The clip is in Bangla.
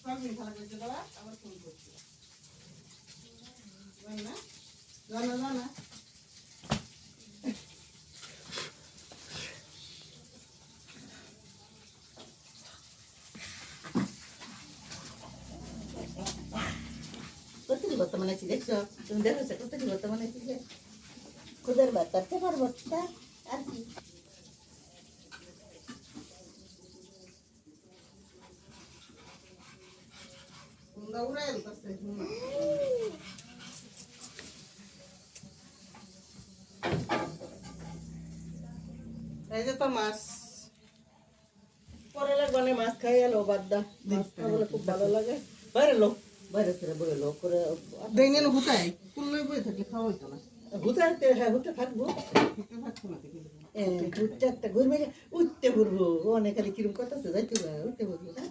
সবই ভালো করতে দাও আবার ফোন করছি না জানা জানা কতটি ভর্তা বানাইছি দেখছো তুমি দেখেছো কতটি ভর্তা বানাইছি যে খুদের ভর্তা চেপার ভর্তা আর কি দৌড়াই করতে এই যে তো মাছ পরে লাগবে না মাছ খাই এলো বাদ দা মাছ খাবলে খুব ভালো লাগে বাইরে লোক বাইরে থেকে বলে লোক করে দেইনেন হুতাই কুল্লই বই থাকলে খাওয়া হইতো না হুতাতে হ্যাঁ হুতে থাকবো খেতে থাকতো না দেখি ঘুরতে একটা ঘুরবে উঠতে ঘুরবো অনেক খালি কিরম কথা আছে যাইতে উঠতে ঘুরবো না